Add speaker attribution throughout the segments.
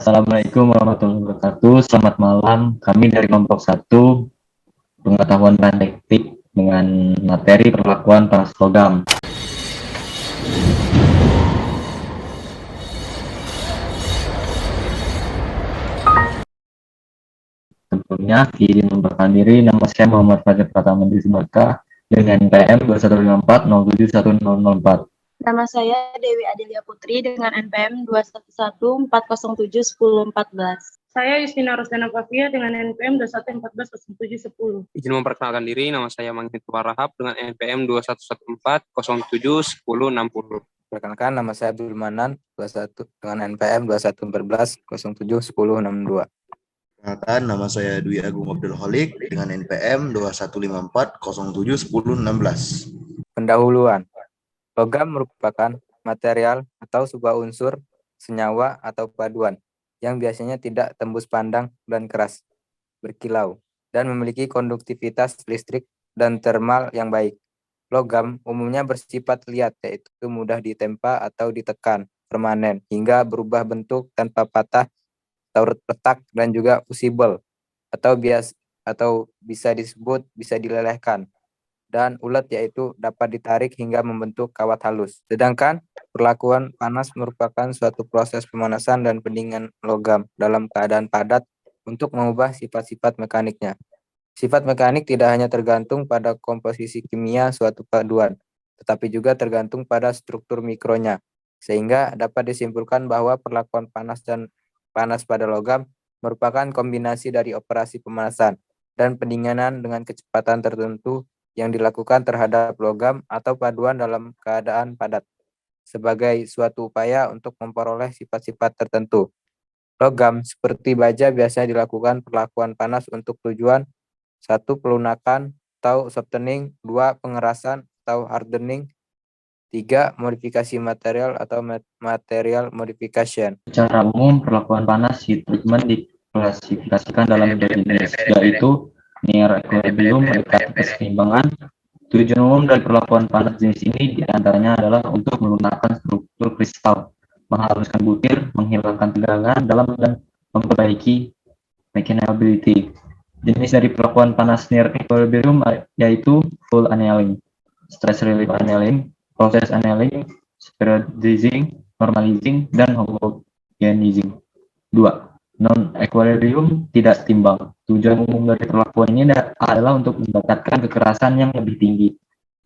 Speaker 1: Assalamualaikum warahmatullahi wabarakatuh. Selamat malam. Kami dari kelompok 1 pengetahuan praktik dengan materi perlakuan panas logam. Tentunya izin memperkenalkan diri, nama saya Muhammad Fajar Pratama Disbaka dengan NPM 2154071004.
Speaker 2: Nama saya Dewi Adelia Putri dengan NPM 21140711014.
Speaker 3: Saya Yustina Rosdana Pavia dengan NPM 21140710.
Speaker 4: Izin memperkenalkan diri, nama saya Manggit Warahab dengan NPM 2114071060.
Speaker 5: Perkenalkan, nama saya Abdul Manan 21 dengan NPM 2114071062.
Speaker 6: Perkenalkan, nama saya Dwi Agung Abdul Holik dengan NPM 2154071016.
Speaker 5: Pendahuluan. Logam merupakan material atau sebuah unsur, senyawa atau paduan yang biasanya tidak tembus pandang dan keras, berkilau, dan memiliki konduktivitas listrik dan termal yang baik. Logam umumnya bersifat liat, yaitu mudah ditempa atau ditekan, permanen, hingga berubah bentuk tanpa patah atau retak, dan juga fusible atau bisa disebut bisa dilelehkan, dan ulet, yaitu dapat ditarik hingga membentuk kawat halus. Sedangkan perlakuan panas merupakan suatu proses pemanasan dan pendinginan logam dalam keadaan padat untuk mengubah sifat-sifat mekaniknya. Sifat mekanik tidak hanya tergantung pada komposisi kimia suatu paduan, tetapi juga tergantung pada struktur mikronya, sehingga dapat disimpulkan bahwa perlakuan panas pada logam merupakan kombinasi dari operasi pemanasan dan pendinginan dengan kecepatan tertentu yang dilakukan terhadap logam atau paduan dalam keadaan padat, sebagai suatu upaya untuk memperoleh sifat-sifat tertentu. Logam seperti baja biasanya dilakukan perlakuan panas untuk tujuan 1. Pelunakan atau softening, 2. Pengerasan atau hardening, 3. Modifikasi material atau material modification.
Speaker 1: Secara umum, perlakuan panas heat treatment diklasifikasikan dalam 2 jenis, yaitu near equilibrium, dekat keseimbangan. Tujuan umum dari perlakuan panas jenis ini diantaranya adalah untuk melunakkan struktur kristal, menghaluskan butir, menghilangkan tegangan dalam, dan memperbaiki mechanability. Jenis dari perlakuan panas near equilibrium yaitu full annealing, stress relief annealing, process annealing, periodizing, normalizing, dan homogenizing. 2. Non-equilibrium, tidak setimbang. Tujuan umum dari perlakuan ini adalah untuk mendapatkan kekerasan yang lebih tinggi.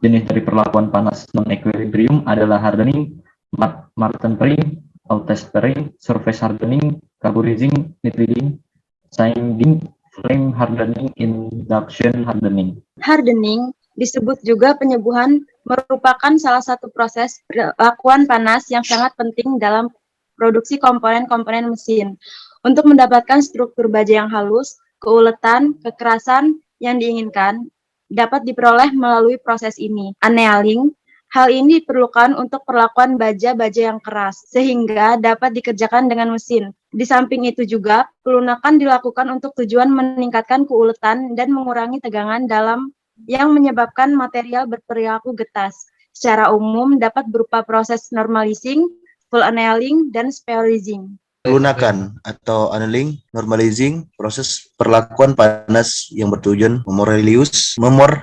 Speaker 1: Jenis dari perlakuan panas non-equilibrium adalah hardening, matte tempering, auto-tempering, surface hardening, carburizing, kneading, sanding, flame hardening, induction hardening.
Speaker 2: Hardening disebut juga penyembuhan, merupakan salah satu proses perlakuan panas yang sangat penting dalam produksi komponen-komponen mesin. Untuk mendapatkan struktur baja yang halus, keuletan, kekerasan yang diinginkan dapat diperoleh melalui proses ini. Annealing, hal ini diperlukan untuk perlakuan baja-baja yang keras, sehingga dapat dikerjakan dengan mesin. Di samping itu juga, pelunakan dilakukan untuk tujuan meningkatkan keuletan dan mengurangi tegangan dalam yang menyebabkan material berperilaku getas. Secara umum dapat berupa proses normalizing, full annealing, dan spherizing.
Speaker 6: Lunakan atau annealing, normalizing, proses perlakuan panas yang bertujuan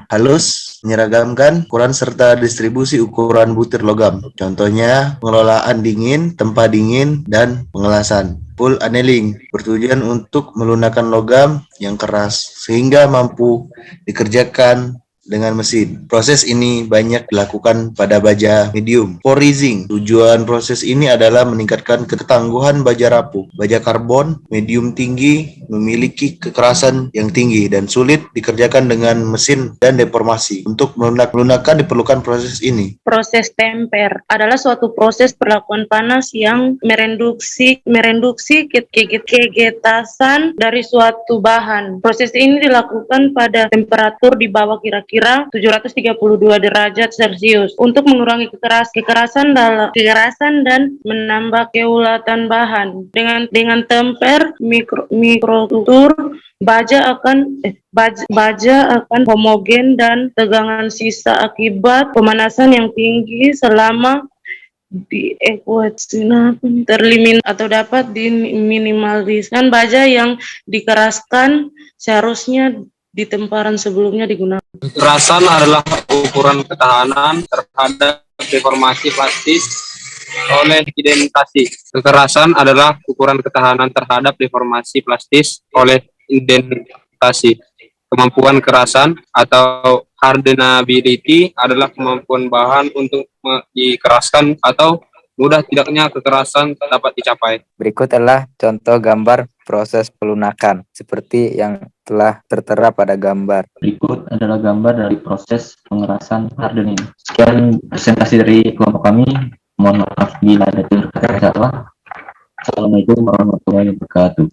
Speaker 6: halus, menyeragamkan ukuran serta distribusi ukuran butir logam. Contohnya, pengelolaan dingin, tempa dingin, dan pengelasan. Full annealing bertujuan untuk melunakkan logam yang keras sehingga mampu dikerjakan dengan mesin. Proses ini banyak dilakukan pada baja medium. Porizing, tujuan proses ini adalah meningkatkan ketangguhan baja rapuh. Baja karbon medium tinggi memiliki kekerasan yang tinggi dan sulit dikerjakan dengan mesin dan deformasi. Untuk melunakkan diperlukan proses ini.
Speaker 3: Proses temper adalah suatu proses perlakuan panas yang mereduksi kegetasan dari suatu bahan. Proses ini dilakukan pada temperatur di bawah kira-kira 732 derajat Celcius untuk mengurangi kekerasan dan menambah keulatan bahan. Dengan temper mikrostruktur baja akan homogen dan tegangan sisa akibat pemanasan yang tinggi selama terlimin atau dapat diminimaliskan baja yang dikeraskan seharusnya di temparan sebelumnya digunakan.
Speaker 4: Kekerasan adalah ukuran ketahanan terhadap deformasi plastis oleh identasi. Kekerasan adalah ukuran ketahanan terhadap deformasi plastis oleh identasi. Kemampuan kerasan atau hardenability adalah kemampuan bahan untuk dikeraskan atau mudah tidaknya kekerasan dapat dicapai.
Speaker 5: Berikut adalah contoh gambar proses pelunakan seperti yang telah tertera pada gambar.
Speaker 1: Berikut adalah gambar dari proses pengerasan hardening. Sekian presentasi dari kelompok kami. Mohon maaf bila ada yang salah. Assalamualaikum warahmatullahi wabarakatuh.